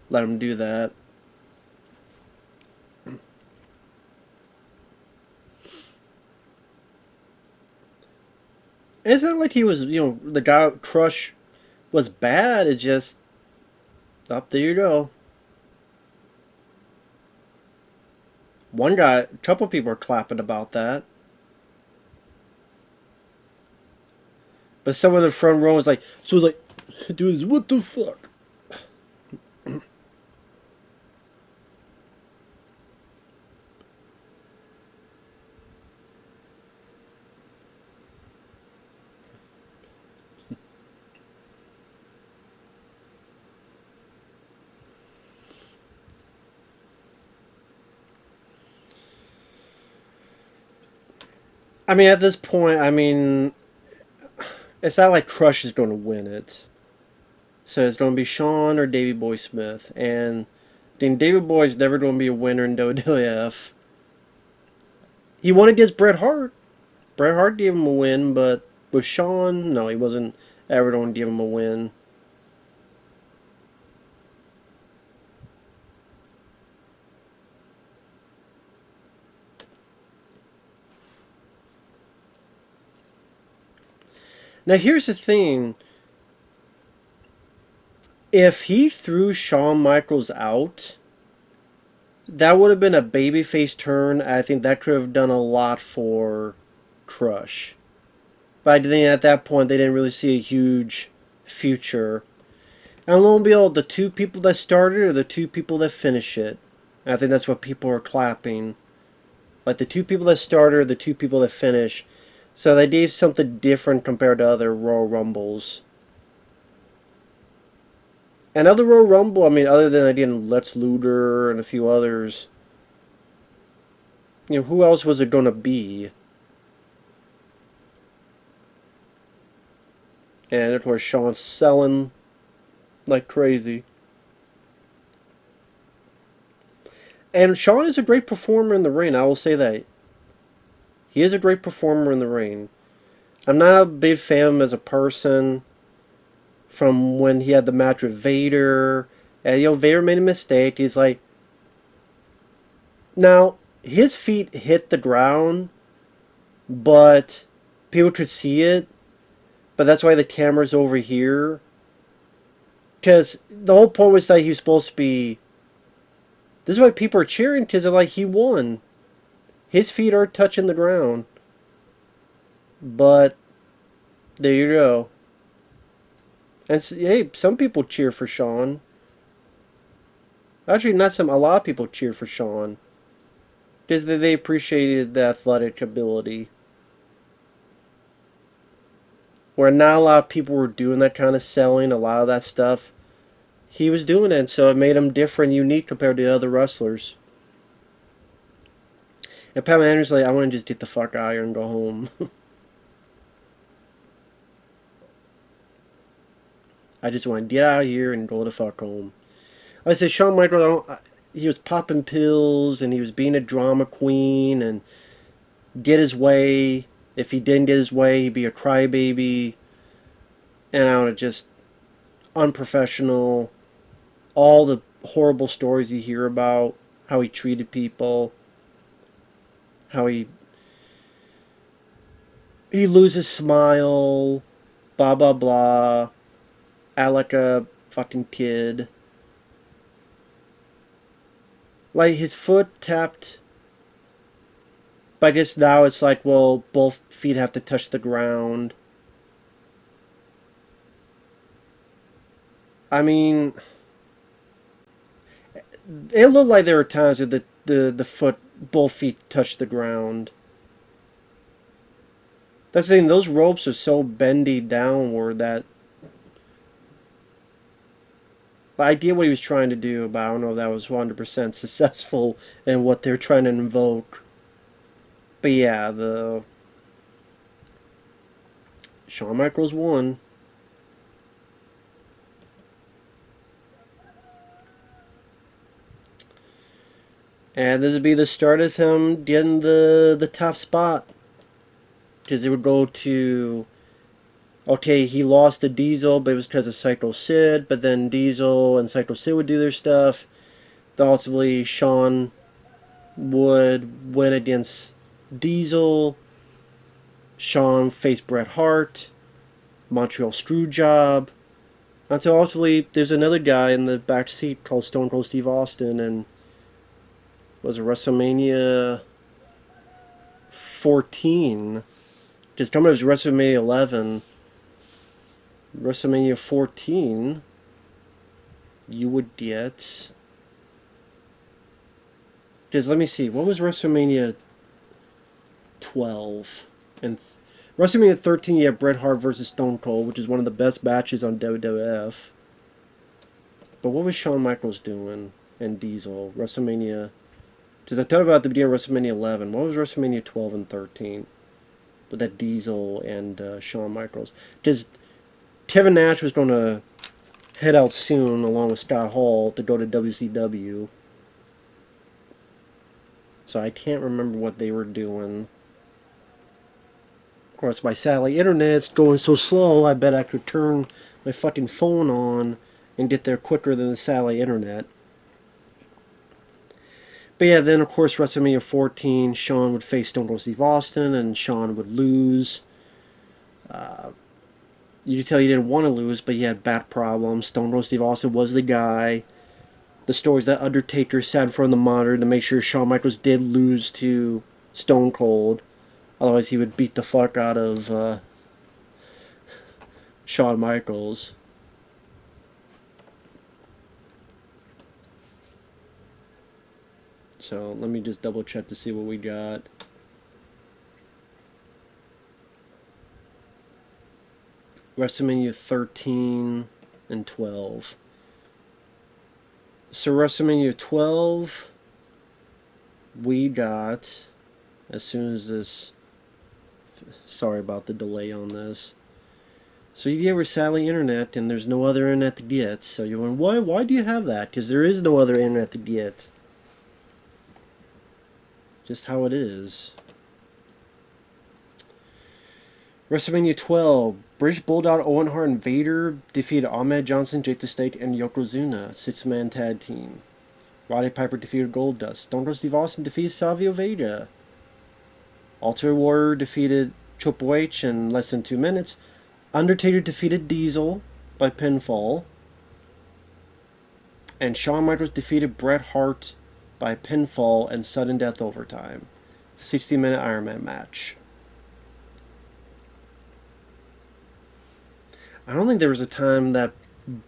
let him do that. It's not like he was, you know, the guy Crush was bad. It just, up there you go. One guy, a couple people are clapping about that. But someone in the front row was like, so it was like, dude, what the fuck? I mean, at this point, I mean, it's not like Crush is going to win it. So it's going to be Shawn or Davey Boy Smith. And then David Boy is never going to be a winner in WWF. He won against Bret Hart. Bret Hart gave him a win, but with Shawn, no, he wasn't ever going to give him a win. Now here's the thing. If he threw Shawn Michaels out, that would have been a babyface turn. I think that could have done a lot for Crush. But I think at that point they didn't really see a huge future. And lo and behold, the two people that started are the two people that finish it. And I think that's what people are clapping. Like the two people that started are the two people that finish. So they gave something different compared to other Royal Rumbles. And other Royal Rumble, I mean, other than again Lex Luger and a few others, you know, who else was it going to be? And of course, Shawn's selling like crazy. And Shawn is a great performer in the ring, I will say that. He is a great performer in the ring. I'm not a big fan of him as a person from when he had the match with Vader. And, you know, Vader made a mistake. He's like... Now, his feet hit the ground, but people could see it. But that's why the camera's over here. Because the whole point was that he was supposed to be... This is why people are cheering, because they're like, he won. His feet are touching the ground. But, there you go. And, hey, some people cheer for Shawn. Actually, not some, a lot of people cheer for Shawn. Because they appreciated the athletic ability. Where not a lot of people were doing that kind of selling, a lot of that stuff. He was doing it, so it made him different, unique compared to other wrestlers. And Pat Anderson's like, I want to just get the fuck out of here and go home. I just want to get out of here and go the fuck home. Like I said, Shawn Michaels, he was popping pills and he was being a drama queen and get his way. If he didn't get his way, he'd be a crybaby. And I don't know, just unprofessional. All the horrible stories you hear about, how he treated people, how he loses smile, blah blah blah, act like a fucking kid. Like his foot tapped, but I guess now it's like, well, both feet have to touch the ground. I mean, it looked like there were times where the foot, both feet touched the ground. That's the thing, those ropes are so bendy downward that I get what he was trying to do, but I don't know if that was 100% successful in what they're trying to invoke. But yeah, the Shawn Michaels won. And this would be the start of him getting the top spot. Because it would go to... Okay, he lost to Diesel, but it was because of Psycho Sid. But then Diesel and Psycho Sid would do their stuff. Then ultimately, Shawn would win against Diesel. Shawn faced Bret Hart. Montreal Screwjob. Until ultimately, there's another guy in the back seat called Stone Cold Steve Austin. And was it WrestleMania 14? Just coming up as WrestleMania 11. WrestleMania 14, you would get... Just let me see. What was WrestleMania 12? And WrestleMania 13, you have Bret Hart versus Stone Cold, which is one of the best matches on WWF. But what was Shawn Michaels doing and Diesel? WrestleMania... Because I talked about the beginning of WrestleMania 11. What was WrestleMania 12 and 13? with that Diesel and Shawn Michaels. Because Kevin Nash was going to head out soon along with Scott Hall to go to WCW. So I can't remember what they were doing. Of course, my satellite internet's going so slow, I bet I could turn my fucking phone on and get there quicker than the satellite internet. But yeah, then of course WrestleMania 14, Shawn would face Stone Cold Steve Austin, and Shawn would lose. You could tell he didn't want to lose, but he had back problems. Stone Cold Steve Austin was the guy. The stories that Undertaker sat in front of the monitor to make sure Shawn Michaels did lose to Stone Cold. Otherwise, he would beat the fuck out of Shawn Michaels. So let me just double check to see what we got. WrestleMania 13 and 12. So WrestleMania 12, we got, as soon as this, sorry about the delay on this. So you get satellite internet, and there's no other internet to get. So you're wondering, why do you have that? Because there is no other internet to get. Just how it is. WrestleMania 12, British Bulldog, Owen Hart, and Vader defeated Ahmed Johnson, Jake the Snake, and Yokozuna, 6-man tag team. Roddy Piper defeated Goldust. Stone Cold Steve Austin defeated Savio Vega. Ultimate Warrior defeated Triple H in less than 2 minutes. Undertaker defeated Diesel by pinfall. And Shawn Michaels defeated Bret Hart by pinfall and sudden death overtime. 60-minute Iron Man match. I don't think there was a time that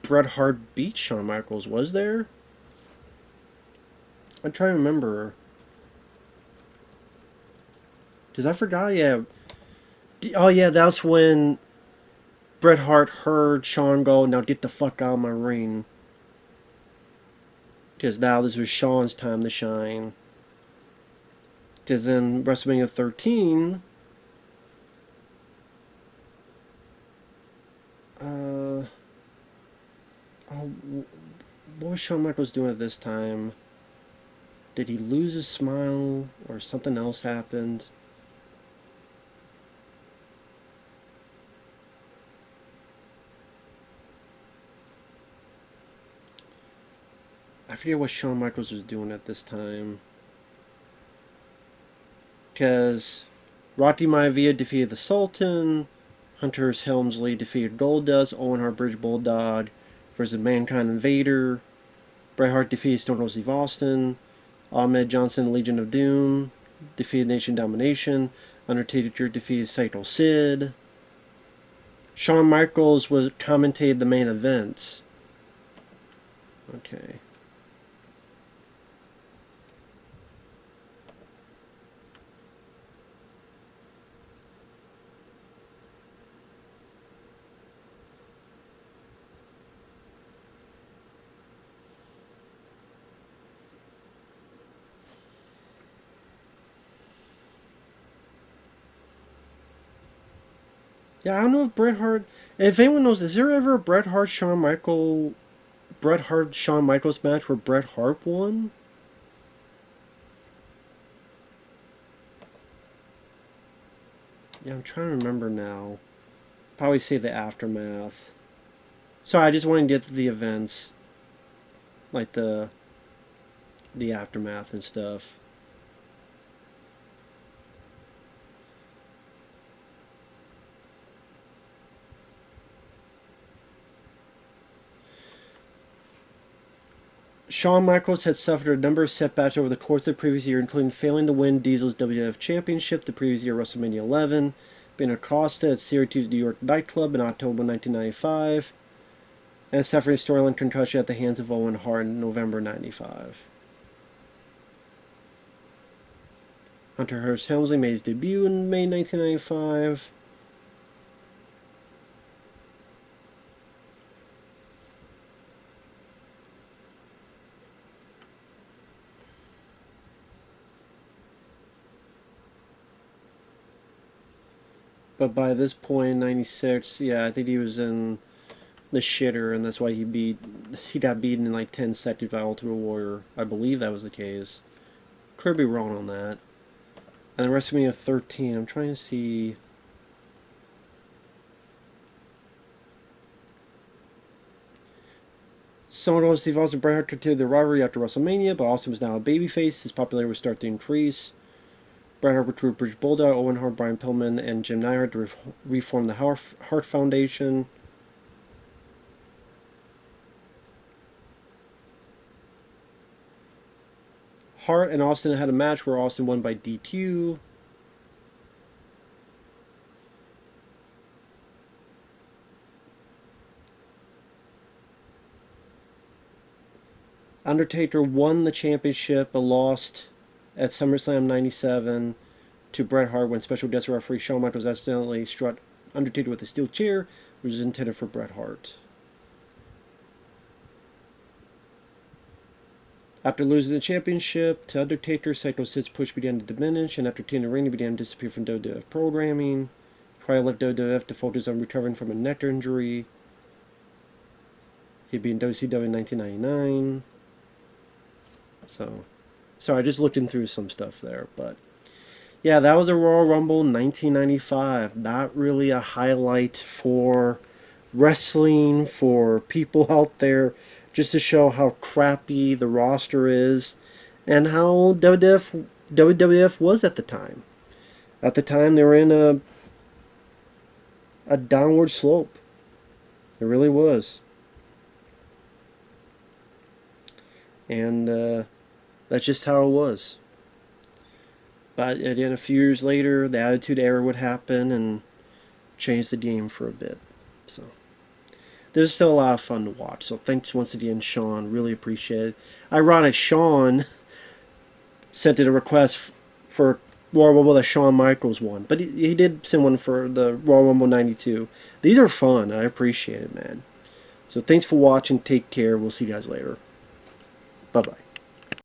Bret Hart beat Shawn Michaels, was there? I'm trying to remember. Because I forgot, yeah. Oh, yeah, that's when Bret Hart heard Shawn go, now get the fuck out of my ring. Because now this was Shawn's time to shine. Because in WrestleMania 13... what was Shawn Michaels doing at this time? Did he lose his smile or something else happened? I forget what Shawn Michaels was doing at this time. Because Rocky Maivia defeated the Sultan, Hunter S. Helmsley defeated Goldust, Owen Hart British Bulldog versus Mankind and Vader, Bret Hart defeated Stone Cold Steve Austin, Ahmed Johnson, Legion of Doom, defeated Nation Domination, Undertaker defeated Psycho Sid. Shawn Michaels was commentated the main events. Okay. Yeah, I don't know if Bret Hart. If anyone knows, is there ever a Bret Hart Shawn Michaels match where Bret Hart won? Yeah, I'm trying to remember now. Probably say the Aftermath. Sorry, I just wanted to get to the events, like the Aftermath and stuff. Shawn Michaels had suffered a number of setbacks over the course of the previous year, including failing to win Diesel's WWF Championship the previous year, WrestleMania 11, being accosted at Syracuse, New York nightclub in October 1995, and suffering a storyline concussion at the hands of Owen Hart in November 95. Hunter S. Helmsley made his debut in May 1995. But by this point, 96, yeah, I think he was in the shitter, and that's why he got beaten in like 10 seconds by Ultimate Warrior. I believe that was the case. Could be wrong on that. And then WrestleMania 13, I'm trying to see. Someone else, Steve Austin, Bret Hart continued the rivalry after WrestleMania, but Austin was now a babyface. His popularity would start to increase. Bret Hart recruited British Bulldog, Owen Hart, Brian Pillman, and Jim Neidhart to reform the Hart Foundation. Hart and Austin had a match where Austin won by DQ. Undertaker won the championship but lost at SummerSlam 97 to Bret Hart when special guest referee Shawn Michaels accidentally struck Undertaker with a steel chair, which was intended for Bret Hart. After losing the championship to Undertaker, Psycho's hits push began to diminish, and after taking the ring, he began to disappear from WWF programming. Probably left WWF to focus on recovering from a neck injury. He'd be in WCW in 1999. So, sorry, just looking through some stuff there, but yeah, that was a Royal Rumble 1995. Not really a highlight for wrestling, for people out there, just to show how crappy the roster is and how WWF was at the time. At the time, they were in a downward slope. It really was. And that's just how it was. But again, a few years later, the Attitude Era would happen and change the game for a bit. So this is still a lot of fun to watch. So thanks once again, Shawn. Really appreciate it. Ironic, Shawn sent in a request for Royal Rumble that Shawn Michaels won, but he did send one for the Royal Rumble 92. These are fun. I appreciate it, man. So thanks for watching. Take care. We'll see you guys later. Bye-bye.